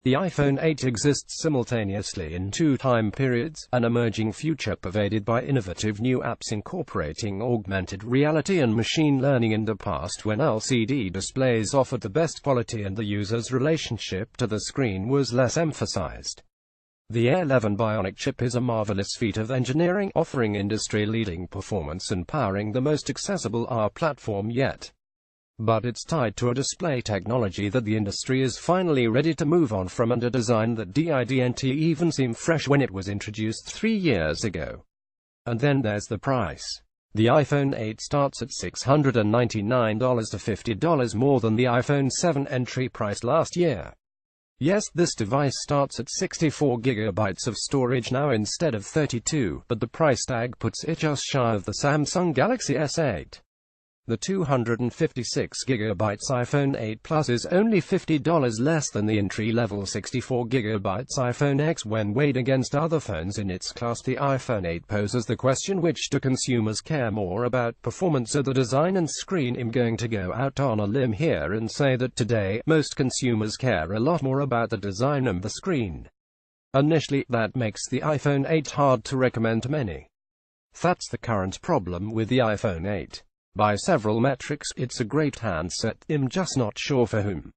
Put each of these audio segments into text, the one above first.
The iPhone 8 exists simultaneously in two time periods: an emerging future pervaded by innovative new apps incorporating augmented reality and machine learning, in the past when LCD displays offered the best quality and the user's relationship to the screen was less emphasized. The A11 Bionic chip is a marvelous feat of engineering, offering industry-leading performance and powering the most accessible AR platform yet. But it's tied to a display technology that the industry is finally ready to move on from, and a design that didn't even seem fresh when it was introduced 3 years ago. And then there's the price. The iPhone 8 starts at $699 to $50 more than the iPhone 7 entry price last year. Yes, this device starts at 64 GB of storage now instead of 32, but the price tag puts it just shy of the Samsung Galaxy S8. The 256 GB iPhone 8 Plus is only $50 less than the entry-level 64 GB iPhone X. When weighed against other phones in its class, the iPhone 8 poses the question: which do consumers care more about, performance or the design and screen? I'm going to go out on a limb here and say that today, most consumers care a lot more about the design and the screen. Initially, that makes the iPhone 8 hard to recommend to many. That's the current problem with the iPhone 8. By several metrics, it's a great handset, I'm just not sure for whom.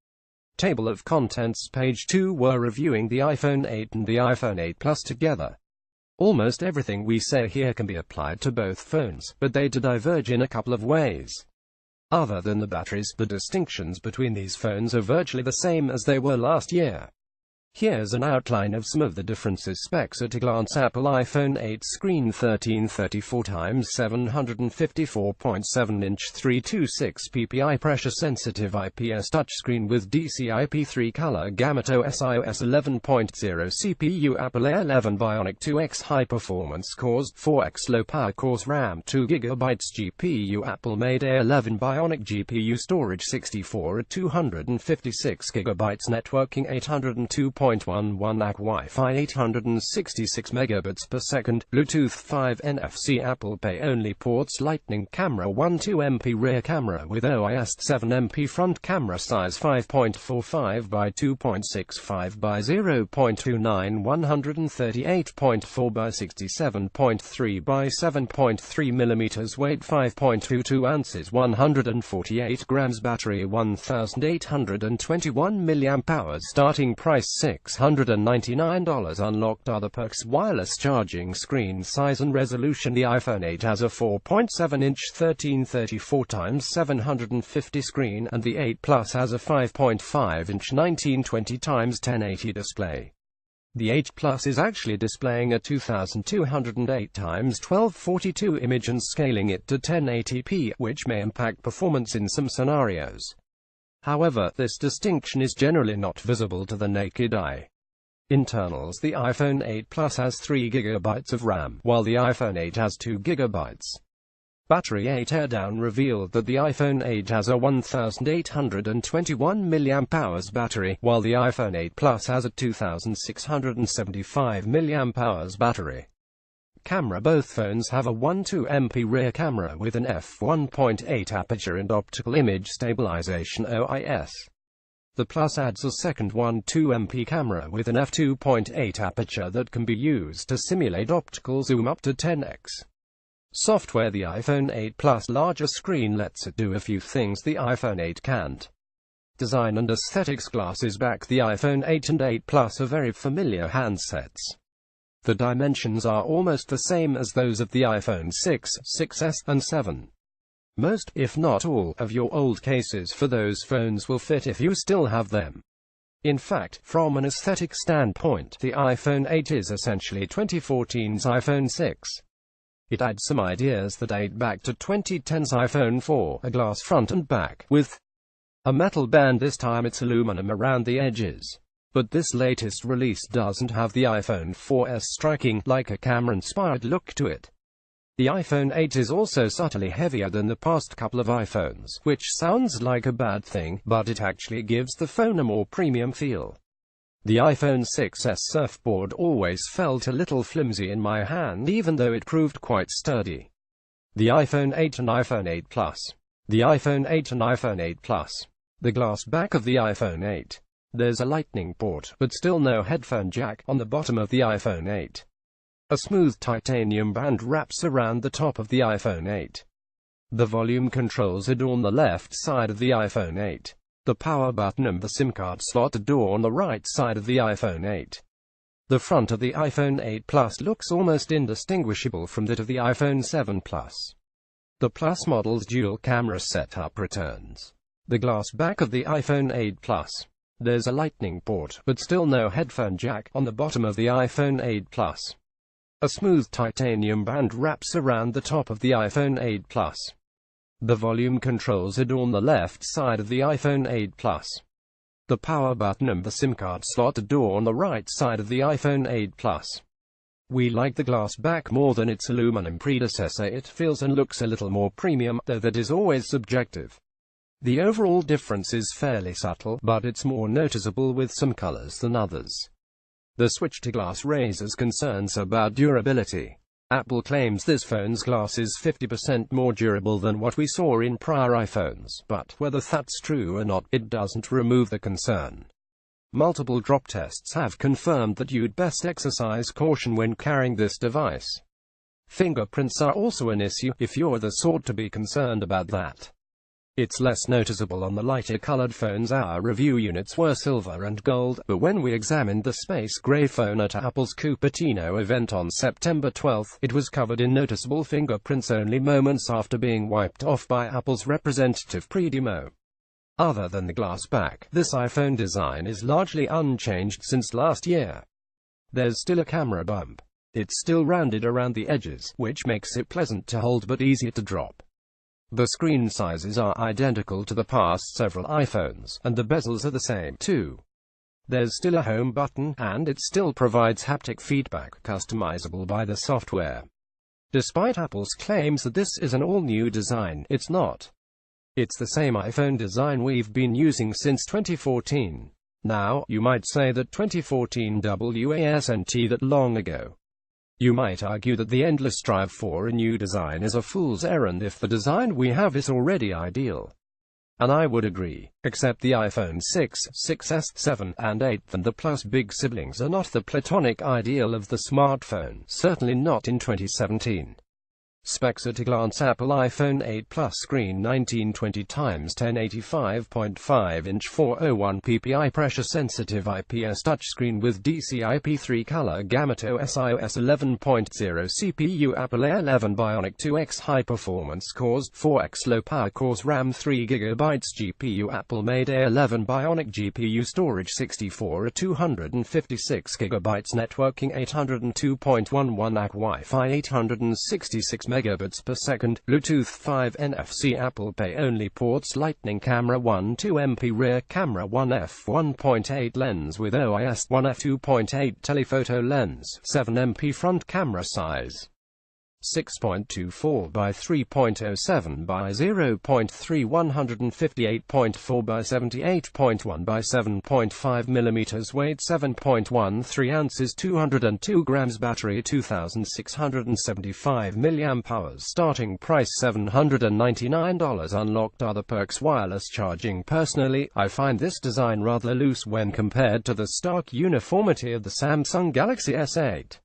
Table of contents, page 2. We're reviewing the iPhone 8 and the iPhone 8 Plus together. Almost everything we say here can be applied to both phones, but they do diverge in a couple of ways. Other than the batteries, the distinctions between these phones are virtually the same as they were last year. Here's an outline of some of the differences. Specs at a glance: Apple iPhone 8 screen 1334 x 754.7 inch 326 ppi pressure sensitive IPS touchscreen with DCI-P3 color gamut. OS iOS 11.0 CPU Apple A11 Bionic 2x high performance cores, 4x low power cores, RAM 2GB GPU Apple made A11 Bionic GPU storage 64 at 256GB networking 802.11 AC Wi-Fi 866 megabits per second, Bluetooth 5 NFC Apple Pay only ports, Lightning camera 12MP rear camera with OIS 7MP front camera, size 5.45 by 2.65 by 0.29 138.4 by 67.3 by 7.3 mm, weight 5.22 ounces, 148 grams, battery 1821 mAh, starting price $699, unlocked other perks: wireless charging, screen size and resolution. The iPhone 8 has a 4.7-inch 1334 x 750 screen, and the 8 Plus has a 5.5-inch 1920 x 1080 display. The 8 Plus is actually displaying a 2208 x 1242 image and scaling it to 1080p, which may impact performance in some scenarios. However, this distinction is generally not visible to the naked eye. Internals: the iPhone 8 Plus has 3 GB of RAM, while the iPhone 8 has 2 GB. Battery: a teardown revealed that the iPhone 8 has a 1821 mAh battery, while the iPhone 8 Plus has a 2675 mAh battery. Camera: both phones have a 12MP rear camera with an f1.8 aperture and optical image stabilization (OIS). The Plus adds a second 12MP camera with an f2.8 aperture that can be used to simulate optical zoom up to 10x. Software: the iPhone 8 Plus larger screen lets it do a few things the iPhone 8 can't. Design and aesthetics: glasses back. The iPhone 8 and 8 Plus are very familiar handsets. The dimensions are almost the same as those of the iPhone 6, 6S, and 7. Most, if not all, of your old cases for those phones will fit if you still have them. In fact, from an aesthetic standpoint, the iPhone 8 is essentially 2014's iPhone 6. It adds some ideas that date back to 2010's iPhone 4, a glass front and back, with a metal band. This time it's aluminum around the edges. But this latest release doesn't have the iPhone 4S striking, like a camera-inspired look to it. The iPhone 8 is also subtly heavier than the past couple of iPhones, which sounds like a bad thing, but it actually gives the phone a more premium feel. The iPhone 6S surfboard always felt a little flimsy in my hand, even though it proved quite sturdy. The iPhone 8 and iPhone 8 Plus. The iPhone 8 and iPhone 8 Plus. The glass back of the iPhone 8. There's a lightning port, but still no headphone jack, on the bottom of the iPhone 8. A smooth titanium band wraps around the top of the iPhone 8. The volume controls adorn the left side of the iPhone 8. The power button and the SIM card slot adorn the right side of the iPhone 8. The front of the iPhone 8 Plus looks almost indistinguishable from that of the iPhone 7 Plus. The Plus model's dual camera setup returns. The glass back of the iPhone 8 Plus. There's a lightning port, but still no headphone jack, on the bottom of the iPhone 8 Plus. A smooth titanium band wraps around the top of the iPhone 8 Plus. The volume controls adorn the left side of the iPhone 8 Plus. The power button and the SIM card slot adorn the right side of the iPhone 8 Plus. We like the glass back more than its aluminum predecessor. It feels and looks a little more premium, though that is always subjective. The overall difference is fairly subtle, but it's more noticeable with some colors than others. The switch to glass raises concerns about durability. Apple claims this phone's glass is 50% more durable than what we saw in prior iPhones, but whether that's true or not, it doesn't remove the concern. Multiple drop tests have confirmed that you'd best exercise caution when carrying this device. Fingerprints are also an issue, if you're the sort to be concerned about that. It's less noticeable on the lighter-colored phones. Our review units were silver and gold, but when we examined the space gray phone at Apple's Cupertino event on September 12, it was covered in noticeable fingerprints only moments after being wiped off by Apple's representative pre-demo. Other than the glass back, this iPhone design is largely unchanged since last year. There's still a camera bump. It's still rounded around the edges, which makes it pleasant to hold but easy to drop. The screen sizes are identical to the past several iPhones, and the bezels are the same, too. There's still a home button, and it still provides haptic feedback, customizable by the software. Despite Apple's claims that this is an all-new design, it's not. It's the same iPhone design we've been using since 2014. Now, you might say that 2014 wasn't that long ago. You might argue that the endless drive for a new design is a fool's errand if the design we have is already ideal. And I would agree, except the iPhone 6, 6S, 7, and 8 and the Plus big siblings are not the platonic ideal of the smartphone, certainly not in 2017. Specs at a glance: Apple iPhone 8 Plus screen 1920x1085.5-inch 401 ppi pressure sensitive IPS touchscreen with DCI-P3 color gamut OS iOS 11.0 CPU Apple A11 Bionic 2X high performance cores 4X low power cores RAM 3GB GPU Apple made A11 Bionic GPU storage 64 or 256GB networking 802.11 AC Wi-Fi 866 megabits per second, Bluetooth 5 NFC Apple Pay only ports Lightning camera 1 2MP rear camera 1 f1.8 lens with OIS 1 f2.8 telephoto lens 7MP front camera size 6.24 by 3.07 by 0.3 158.4 by 78.1 by 7.5 mm weight 7.13 ounces 202 grams battery 2675 mAh starting price $799 unlocked other perks wireless charging Personally, I find this design rather loose when compared to the stark uniformity of the Samsung Galaxy S8.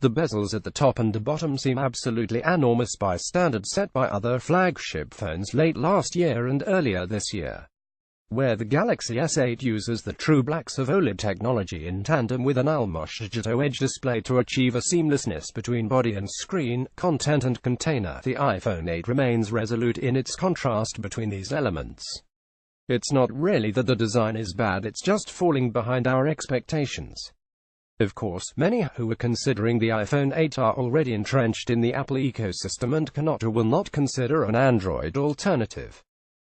The bezels at the top and the bottom seem absolutely enormous by standards set by other flagship phones late last year and earlier this year. Where the Galaxy S8 uses the true blacks of OLED technology in tandem with an Almosh Digito Edge display to achieve a seamlessness between body and screen, content and container, the iPhone 8 remains resolute in its contrast between these elements. It's not really that the design is bad, it's just falling behind our expectations. Of course, many who are considering the iPhone 8 are already entrenched in the Apple ecosystem and cannot or will not consider an Android alternative.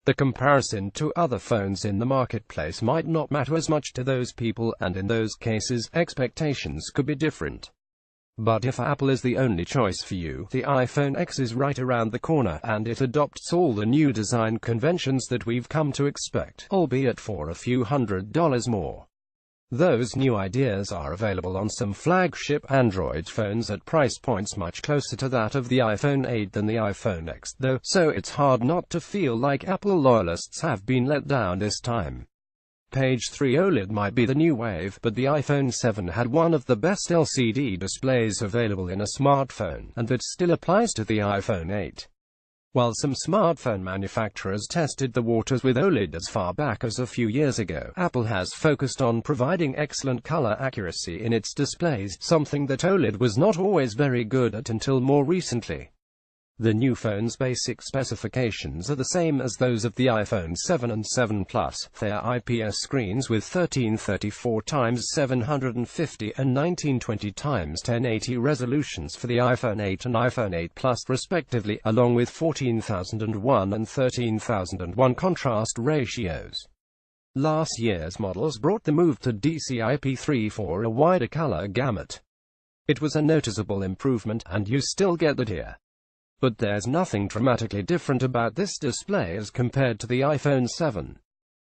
The comparison to other phones in the marketplace might not matter as much to those people, and in those cases, expectations could be different. But if Apple is the only choice for you, the iPhone X is right around the corner, and it adopts all the new design conventions that we've come to expect, albeit for a few $100s more. Those new ideas are available on some flagship Android phones at price points much closer to that of the iPhone 8 than the iPhone X, though, so it's hard not to feel like Apple loyalists have been let down this time. Page 3 OLED might be the new wave, but the iPhone 7 had one of the best LCD displays available in a smartphone, and that still applies to the iPhone 8. While some smartphone manufacturers tested the waters with OLED as far back as a few years ago, Apple has focused on providing excellent color accuracy in its displays, something that OLED was not always very good at until more recently. The new phone's basic specifications are the same as those of the iPhone 7 and 7 Plus. They are IPS screens with 1334x750 and 1920x1080 resolutions for the iPhone 8 and iPhone 8 Plus respectively, along with 14001 and 13001 contrast ratios. Last year's models brought the move to DCI-P3 for a wider color gamut. It was a noticeable improvement, and you still get that here. But there's nothing dramatically different about this display as compared to the iPhone 7.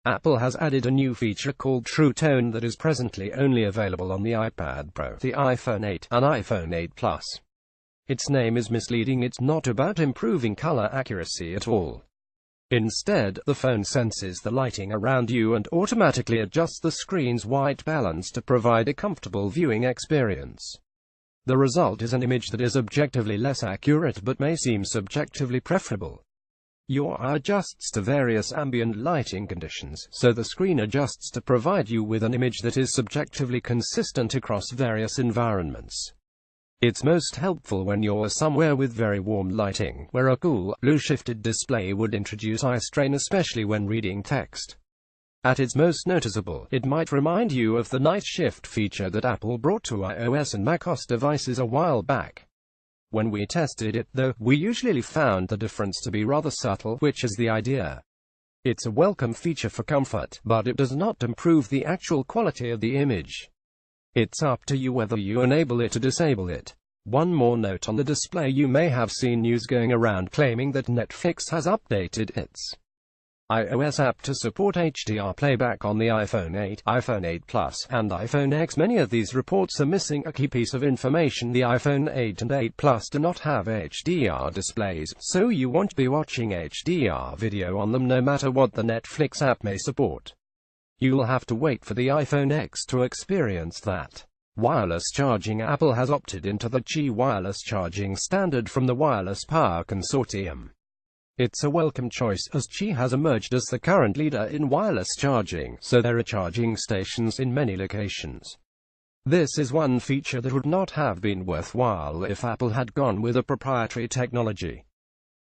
Apple has added a new feature called True Tone that is presently only available on the iPad Pro, the iPhone 8, and iPhone 8 Plus. Its name is misleading. It's not about improving color accuracy at all. Instead, the phone senses the lighting around you and automatically adjusts the screen's white balance to provide a comfortable viewing experience. The result is an image that is objectively less accurate but may seem subjectively preferable. Your eye adjusts to various ambient lighting conditions, so the screen adjusts to provide you with an image that is subjectively consistent across various environments. It's most helpful when you're somewhere with very warm lighting, where a cool, blue-shifted display would introduce eye strain, especially when reading text. At its most noticeable, it might remind you of the night shift feature that Apple brought to iOS and macOS devices a while back. When we tested it, though, we usually found the difference to be rather subtle, which is the idea. It's a welcome feature for comfort, but it does not improve the actual quality of the image. It's up to you whether you enable it or disable it. One more note on the display: you may have seen news going around claiming that Netflix has updated its iOS app to support HDR playback on the iPhone 8, iPhone 8 Plus, and iPhone X. Many of these reports are missing a key piece of information. The iPhone 8 and 8 Plus do not have HDR displays, so you won't be watching HDR video on them no matter what the Netflix app may support. You'll have to wait for the iPhone X to experience that. Wireless charging: Apple has opted into the Qi wireless charging standard from the Wireless Power Consortium. It's a welcome choice, as Qi has emerged as the current leader in wireless charging, so there are charging stations in many locations. This is one feature that would not have been worthwhile if Apple had gone with a proprietary technology.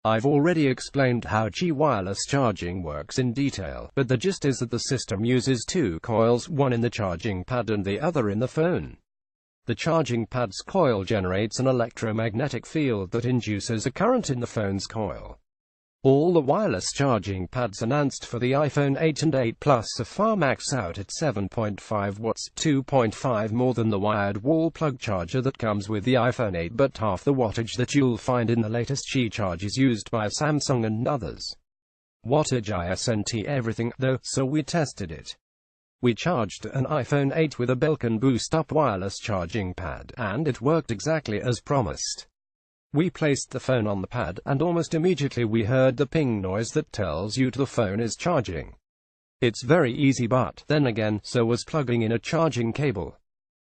I've already explained how Qi wireless charging works in detail, but the gist is that the system uses two coils, one in the charging pad and the other in the phone. The charging pad's coil generates an electromagnetic field that induces a current in the phone's coil. All the wireless charging pads announced for the iPhone 8 and 8 Plus so far max out at 7.5 watts, 2.5 more than the wired wall plug charger that comes with the iPhone 8, but half the wattage that you'll find in the latest Qi chargers used by Samsung and others. Wattage isn't everything, though, so we tested it. We charged an iPhone 8 with a Belkin Boost Up wireless charging pad, and it worked exactly as promised. We placed the phone on the pad, and almost immediately we heard the ping noise that tells you the phone is charging. It's very easy, but then again, so was plugging in a charging cable.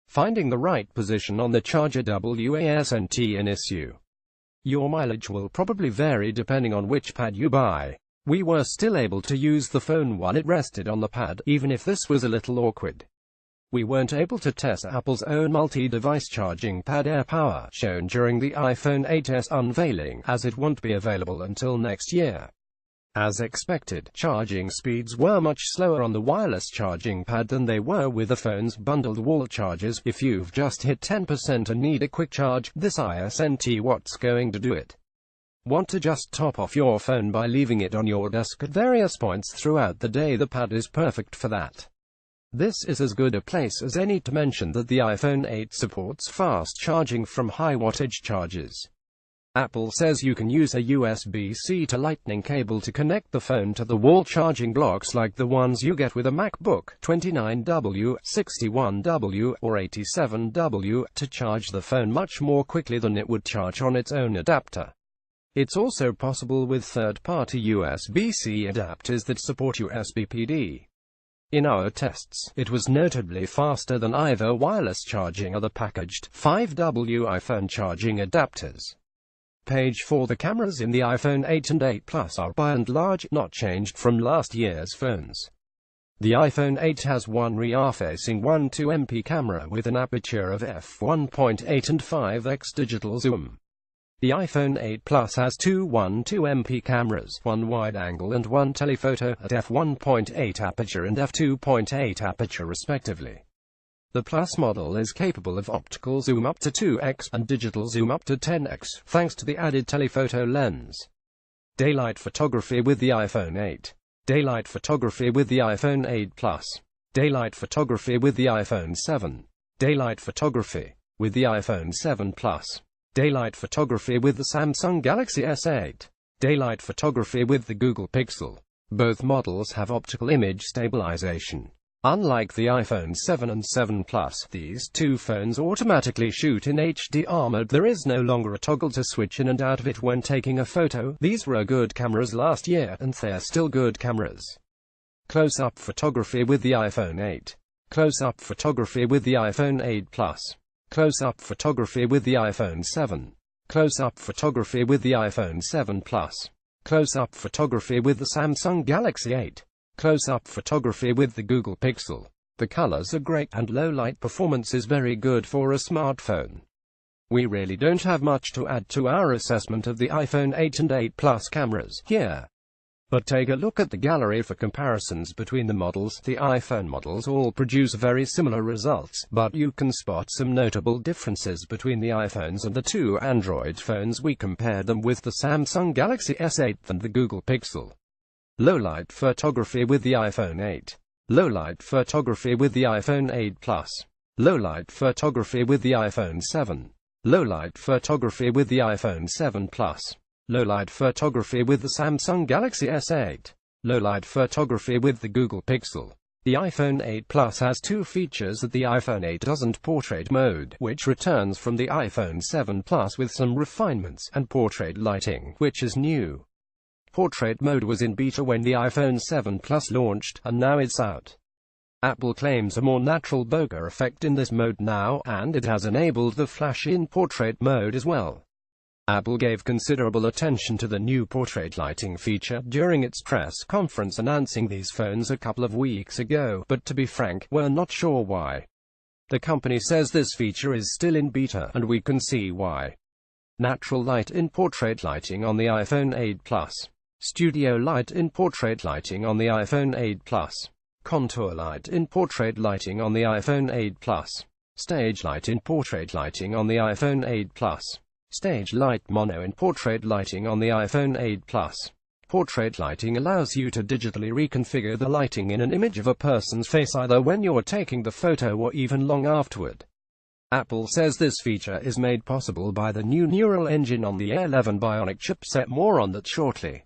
Finding the right position on the charger wasn't an issue. Your mileage will probably vary depending on which pad you buy. We were still able to use the phone while it rested on the pad, even if this was a little awkward. We weren't able to test Apple's own multi-device charging pad AirPower, shown during the iPhone 8s unveiling, as it won't be available until next year. As expected, charging speeds were much slower on the wireless charging pad than they were with the phone's bundled wall chargers. If you've just hit 10% and need a quick charge, this isn't what's going to do it. Want to just top off your phone by leaving it on your desk at various points throughout the day? The pad is perfect for that. This is as good a place as any to mention that the iPhone 8 supports fast charging from high-wattage chargers. Apple says you can use a USB-C to Lightning cable to connect the phone to the wall charging blocks like the ones you get with a MacBook, 29W, 61W, or 87W, to charge the phone much more quickly than it would charge on its own adapter. It's also possible with third-party USB-C adapters that support USB PD. In our tests, it was notably faster than either wireless charging or the packaged 5W iPhone charging adapters. Page 4. The cameras in the iPhone 8 and 8 Plus are by and large not changed from last year's phones. The iPhone 8 has one rear-facing 1.2MP camera with an aperture of f1.8 and 5x digital zoom. The iPhone 8 Plus has two 1.2MP cameras, one wide-angle and one telephoto, at f1.8 aperture and f2.8 aperture respectively. The Plus model is capable of optical zoom up to 2x and digital zoom up to 10x, thanks to the added telephoto lens. Daylight photography with the iPhone 8. Daylight photography with the iPhone 8 Plus. Daylight photography with the iPhone 7. Daylight photography with the iPhone 7 Plus. Daylight photography with the Samsung Galaxy S8. Daylight photography with the Google Pixel. Both models have optical image stabilization. Unlike the iPhone 7 and 7 Plus, these two phones automatically shoot in HDR mode. There is no longer a toggle to switch in and out of it when taking a photo. These were good cameras last year, and they're still good cameras. Close-up photography with the iPhone 8. Close-up photography with the iPhone 8 Plus. Close-up photography with the iPhone 7. Close-up photography with the iPhone 7 Plus. Close-up photography with the Samsung Galaxy 8. Close-up photography with the Google Pixel. The colors are great, and low-light performance is very good for a smartphone. We really don't have much to add to our assessment of the iPhone 8 and 8 Plus cameras here. But take a look at the gallery for comparisons between the models. The iPhone models all produce very similar results, but you can spot some notable differences between the iPhones and the two Android phones. We compared them with the Samsung Galaxy S8 and the Google Pixel. Low-light photography with the iPhone 8. Low-light photography with the iPhone 8 Plus. Low-light photography with the iPhone 7. Low-light photography with the iPhone 7 Plus. Low-light photography with the Samsung Galaxy S8. Low-light photography with the Google Pixel. The iPhone 8 Plus has two features that the iPhone 8 doesn't: portrait mode, which returns from the iPhone 7 Plus with some refinements, and portrait lighting, which is new. Portrait mode was in beta when the iPhone 7 Plus launched, and now it's out. Apple claims a more natural bokeh effect in this mode now, and it has enabled the flash in portrait mode as well. Apple gave considerable attention to the new portrait lighting feature during its press conference announcing these phones a couple of weeks ago, but to be frank, we're not sure why. The company says this feature is still in beta, and we can see why. Natural light in portrait lighting on the iPhone 8 Plus. Studio light in portrait lighting on the iPhone 8 Plus. Contour light in portrait lighting on the iPhone 8 Plus. Stage light in portrait lighting on the iPhone 8 Plus. Stage light mono in portrait lighting on the iPhone 8 Plus. Portrait lighting allows you to digitally reconfigure the lighting in an image of a person's face either when you're taking the photo or even long afterward. Apple says this feature is made possible by the new neural engine on the A11 Bionic chipset. More on that shortly.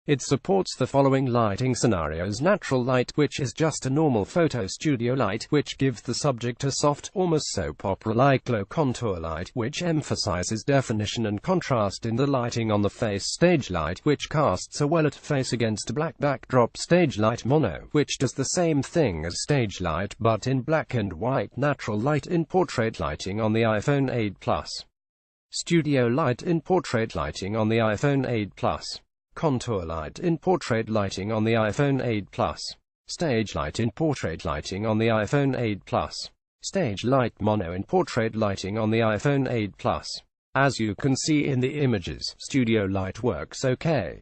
It supports the following lighting scenarios: natural light, which is just a normal photo; studio light, which gives the subject a soft, almost soap opera-like glow; contour light, which emphasizes definition and contrast in the lighting on the face; stage light, which casts a well-lit face against a black backdrop; stage light mono, which does the same thing as stage light, but in black and white; natural light in portrait lighting on the iPhone 8 Plus. Studio light in portrait lighting on the iPhone 8 Plus. Contour light in portrait lighting on the iPhone 8 Plus. Stage light in portrait lighting on the iPhone 8 Plus. Stage light mono in portrait lighting on the iPhone 8 Plus. As you can see in the images, studio light works okay.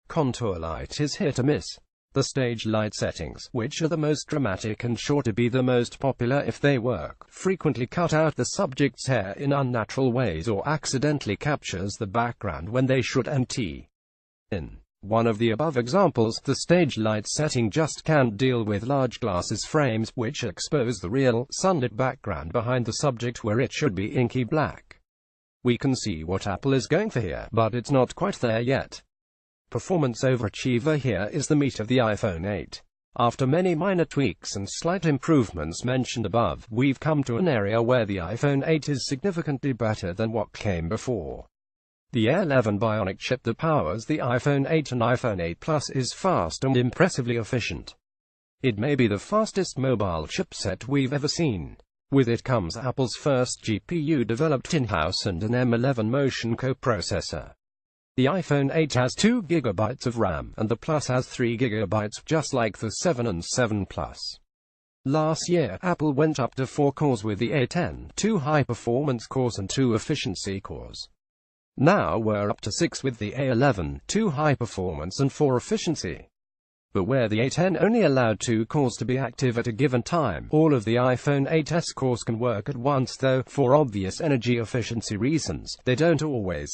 Contour light is hit or miss. The stage light settings, which are the most dramatic and sure to be the most popular if they work, frequently cut out the subject's hair in unnatural ways or accidentally captures the background when they shouldn't. In one of the above examples, the stage light setting just can't deal with large glasses frames, which expose the real, sunlit background behind the subject where it should be inky black. We can see what Apple is going for here, but it's not quite there yet. Performance overachiever here is the meat of the iPhone 8. After many minor tweaks and slight improvements mentioned above, we've come to an area where the iPhone 8 is significantly better than what came before. The A11 Bionic chip that powers the iPhone 8 and iPhone 8 Plus is fast and impressively efficient. It may be the fastest mobile chipset we've ever seen. With it comes Apple's first GPU developed in-house and an M11 Motion coprocessor. The iPhone 8 has 2 GB of RAM, and the Plus has 3 GB, just like the 7 and 7 Plus. Last year, Apple went up to 4 cores with the A10, 2 high-performance cores and 2 efficiency cores. Now we're up to 6 with the A11, 2 high-performance and 4 efficiency. But where the A10 only allowed 2 cores to be active at a given time, all of the iPhone 8's cores can work at once, though, for obvious energy efficiency reasons, they don't always.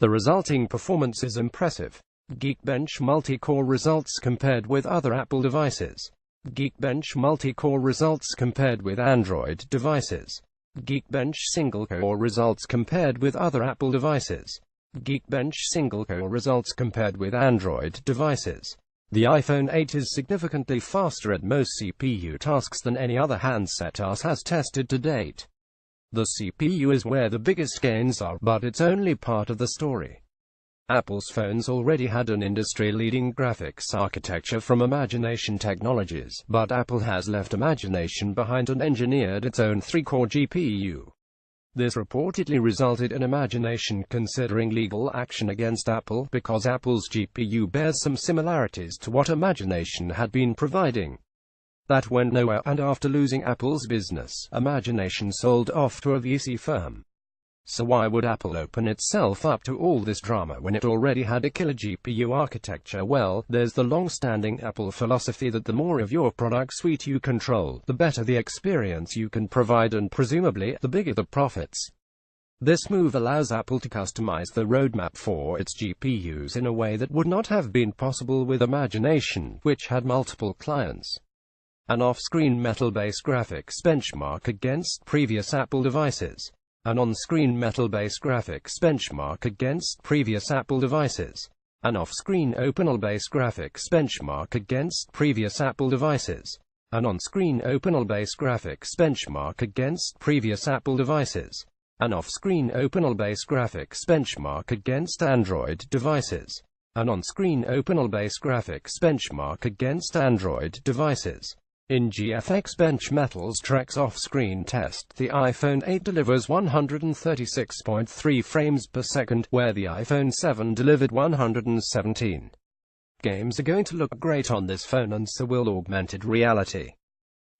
The resulting performance is impressive. Geekbench multi-core results compared with other Apple devices. Geekbench multi-core results compared with Android devices. Geekbench single-core results compared with other Apple devices. Geekbench single-core results compared with Android devices. The iPhone 8 is significantly faster at most CPU tasks than any other handset OS has tested to date. The CPU is where the biggest gains are, but it's only part of the story. Apple's phones already had an industry-leading graphics architecture from Imagination Technologies, but Apple has left Imagination behind and engineered its own 3-core GPU. This reportedly resulted in Imagination considering legal action against Apple, because Apple's GPU bears some similarities to what Imagination had been providing. That went nowhere, and after losing Apple's business, Imagination sold off to a VC firm. So why would Apple open itself up to all this drama when it already had a killer GPU architecture? Well, there's the long-standing Apple philosophy that the more of your product suite you control, the better the experience you can provide, and presumably, the bigger the profits. This move allows Apple to customize the roadmap for its GPUs in a way that would not have been possible with Imagination, which had multiple clients. An off-screen metal-based graphics benchmark against previous Apple devices. An on-screen metal-based graphics benchmark against previous Apple devices. An off-screen OpenL-based graphics benchmark against previous Apple devices. An on-screen OpenL-based graphics benchmark against previous Apple devices. An off-screen OpenL-based graphics benchmark against Android devices. An on-screen OpenL-based graphics benchmark against Android devices. In GFX Benchmetal's Trex off-screen test, the iPhone 8 delivers 136.3 frames per second, where the iPhone 7 delivered 117. Games are going to look great on this phone, and so will augmented reality.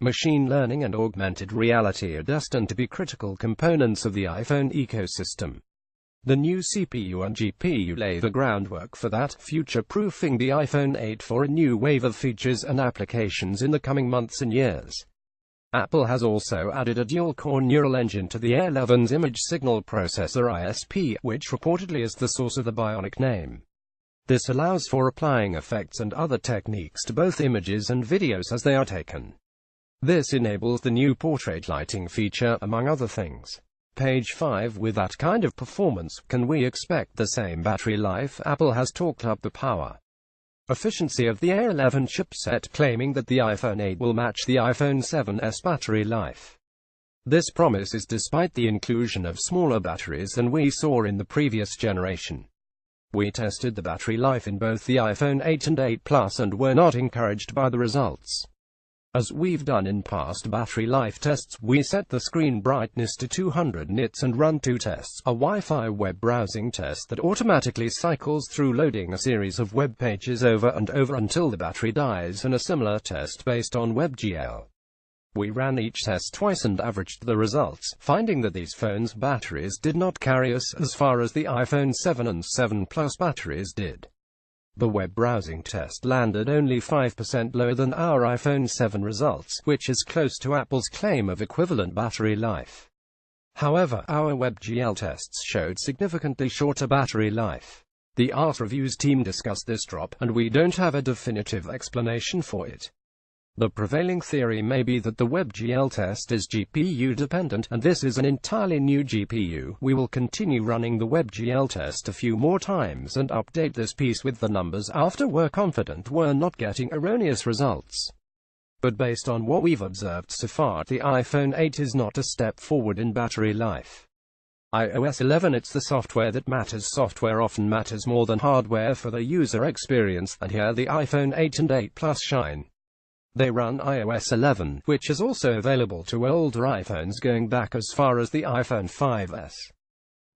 Machine learning and augmented reality are destined to be critical components of the iPhone ecosystem. The new CPU and GPU lay the groundwork for that, future-proofing the iPhone 8 for a new wave of features and applications in the coming months and years. Apple has also added a dual-core neural engine to the A11's image signal processor ISP, which reportedly is the source of the Bionic name. This allows for applying effects and other techniques to both images and videos as they are taken. This enables the new portrait lighting feature, among other things. Page 5. With that kind of performance, can we expect the same battery life? Apple has talked up the power efficiency of the A11 chipset, claiming that the iPhone 8 will match the iPhone 7's battery life. This promise is despite the inclusion of smaller batteries than we saw in the previous generation. We tested the battery life in both the iPhone 8 and 8 Plus and were not encouraged by the results. As we've done in past battery life tests, we set the screen brightness to 200 nits and run 2 tests, a Wi-Fi web browsing test that automatically cycles through loading a series of web pages over and over until the battery dies, and a similar test based on WebGL. We ran each test twice and averaged the results, finding that these phones' batteries did not carry us as far as the iPhone 7 and 7 Plus batteries did. The web browsing test landed only 5% lower than our iPhone 7 results, which is close to Apple's claim of equivalent battery life. However, our WebGL tests showed significantly shorter battery life. The Art Reviews team discussed this drop, and we don't have a definitive explanation for it. The prevailing theory may be that the WebGL test is GPU dependent, and this is an entirely new GPU. We will continue running the WebGL test a few more times and update this piece with the numbers after we're confident we're not getting erroneous results. But based on what we've observed so far, the iPhone 8 is not a step forward in battery life. iOS 11, it's the software that matters. Software often matters more than hardware for the user experience, and here the iPhone 8 and 8 Plus shine. They run iOS 11, which is also available to older iPhones going back as far as the iPhone 5S.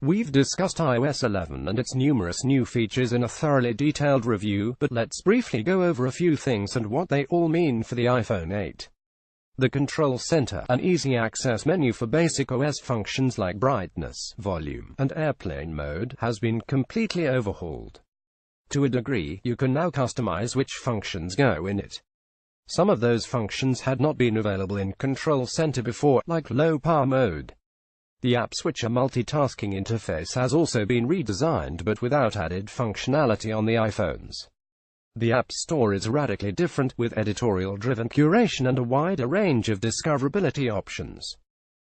We've discussed iOS 11 and its numerous new features in a thoroughly detailed review, but let's briefly go over a few things and what they all mean for the iPhone 8. The Control Center, an easy access menu for basic OS functions like brightness, volume, and airplane mode, has been completely overhauled. To a degree, you can now customize which functions go in it. Some of those functions had not been available in Control Center before, like low power mode. The App Switcher multitasking interface has also been redesigned but without added functionality on the iPhones. The App Store is radically different, with editorial-driven curation and a wider range of discoverability options.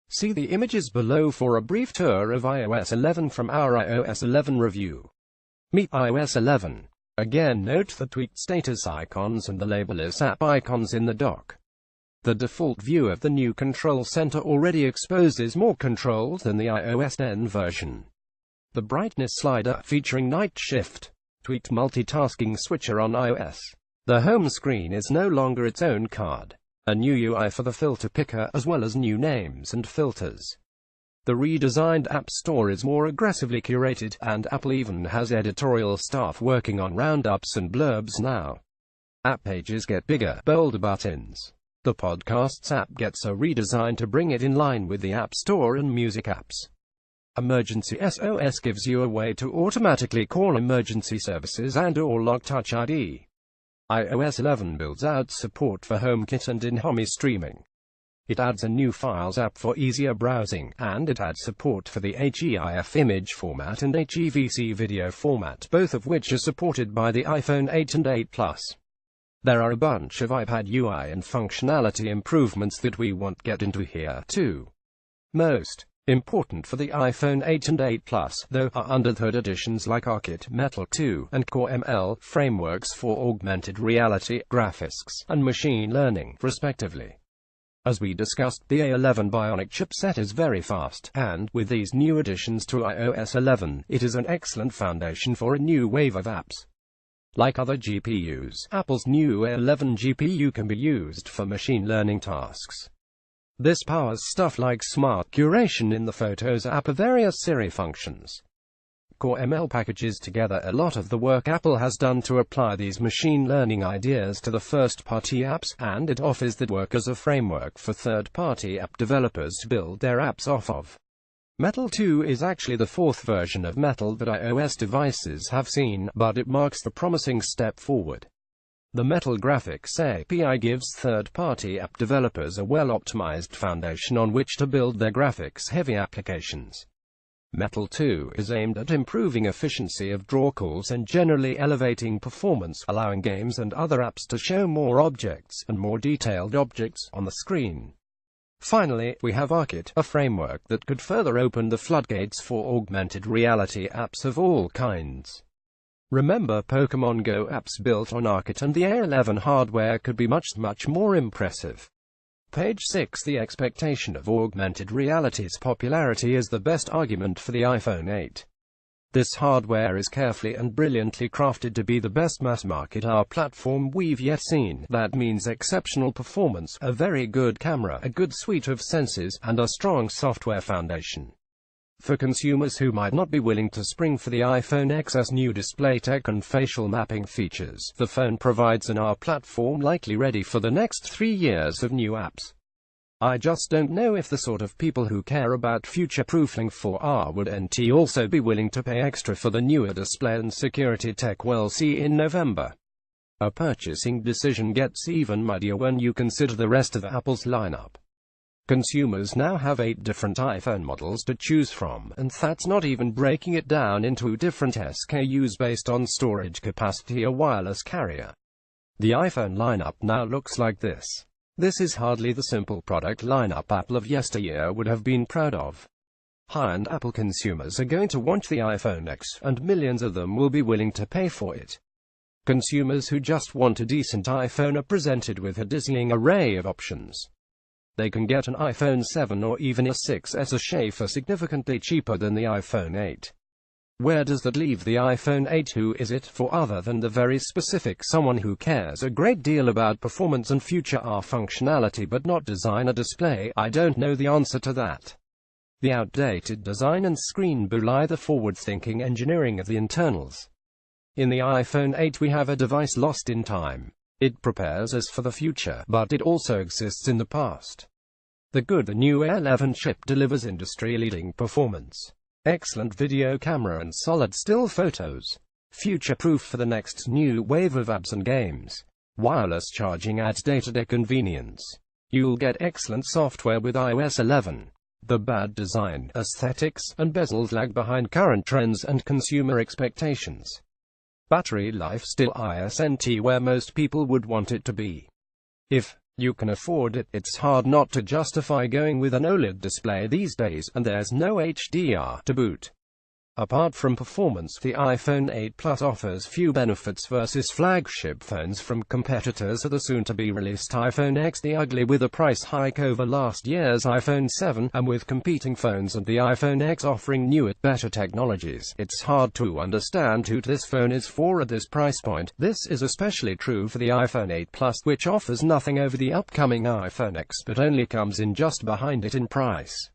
See the images below for a brief tour of iOS 11 from our iOS 11 review. Meet iOS 11. Again, note the tweaked status icons and the labelless app icons in the dock. The default view of the new Control Center already exposes more controls than the iOS 10 version. The brightness slider, featuring night shift. Tweaked multitasking switcher on iOS. The home screen is no longer its own card. A new UI for the filter picker, as well as new names and filters. The redesigned App Store is more aggressively curated, and Apple even has editorial staff working on roundups and blurbs now. App pages get bigger, bolder buttons. The Podcasts app gets a redesign to bring it in line with the App Store and music apps. Emergency SOS gives you a way to automatically call emergency services and/or lock Touch ID. iOS 11 builds out support for HomeKit and in-home streaming. It adds a new Files app for easier browsing, and it adds support for the HEIF image format and HEVC video format, both of which are supported by the iPhone 8 and 8 Plus. There are a bunch of iPad UI and functionality improvements that we won't get into here, too. Most important for the iPhone 8 and 8 Plus, though, are under-the-hood additions like ARKit, Metal 2, and Core ML frameworks for augmented reality, graphics, and machine learning, respectively. As we discussed, the A11 Bionic chipset is very fast, and, with these new additions to iOS 11, it is an excellent foundation for a new wave of apps. Like other GPUs, Apple's new A11 GPU can be used for machine learning tasks. This powers stuff like smart curation in the Photos app or various Siri functions. Core ML packages together a lot of the work Apple has done to apply these machine learning ideas to the first-party apps, and it offers that work as a framework for third-party app developers to build their apps off of. Metal 2 is actually the fourth version of Metal that iOS devices have seen, but it marks the promising step forward. The Metal Graphics API gives third-party app developers a well-optimized foundation on which to build their graphics-heavy applications. Metal 2 is aimed at improving efficiency of draw calls and generally elevating performance, allowing games and other apps to show more objects, and more detailed objects, on the screen. Finally, we have ARKit, a framework that could further open the floodgates for augmented reality apps of all kinds. Remember, Pokémon Go apps built on ARKit and the A11 hardware could be much more impressive. Page 6. The expectation of augmented reality's popularity is the best argument for the iPhone 8. This hardware is carefully and brilliantly crafted to be the best mass-market AR platform we've yet seen. That means exceptional performance, a very good camera, a good suite of sensors, and a strong software foundation. For consumers who might not be willing to spring for the iPhone X's new display tech and facial mapping features, the phone provides an AR platform likely ready for the next 3 years of new apps. I just don't know if the sort of people who care about future-proofing for AR would also be willing to pay extra for the newer display and security tech we'll see in November. A purchasing decision gets even muddier when you consider the rest of Apple's lineup. Consumers now have 8 different iPhone models to choose from, and that's not even breaking it down into different SKUs based on storage capacity or wireless carrier. The iPhone lineup now looks like this. This is hardly the simple product lineup Apple of yesteryear would have been proud of. High-end Apple consumers are going to want the iPhone X, and millions of them will be willing to pay for it. Consumers who just want a decent iPhone are presented with a dizzying array of options. They can get an iPhone 7 or even a 6S for significantly cheaper than the iPhone 8. Where does that leave the iPhone 8? Who is it for other than the very specific someone who cares a great deal about performance and future functionality but not design a display? I don't know the answer to that. The outdated design and screen belie the forward-thinking engineering of the internals. In the iPhone 8 we have a device lost in time. It prepares us for the future, but it also exists in the past. The new A11 chip delivers industry-leading performance, excellent video camera and solid still photos, future-proof for the next new wave of apps and games, wireless charging adds day-to-day convenience. You'll get excellent software with iOS 11. The bad design, aesthetics, and bezels lag behind current trends and consumer expectations. Battery life still isn't where most people would want it to be. If you can afford it, it's hard not to justify going with an OLED display these days, and there's no HDR to boot. Apart from performance, the iPhone 8 Plus offers few benefits versus flagship phones from competitors to the soon-to-be-released iPhone X, the ugly, with a price hike over last year's iPhone 7, and with competing phones and the iPhone X offering newer, better technologies. It's hard to understand who this phone is for at this price point. This is especially true for the iPhone 8 Plus, which offers nothing over the upcoming iPhone X, but only comes in just behind it in price.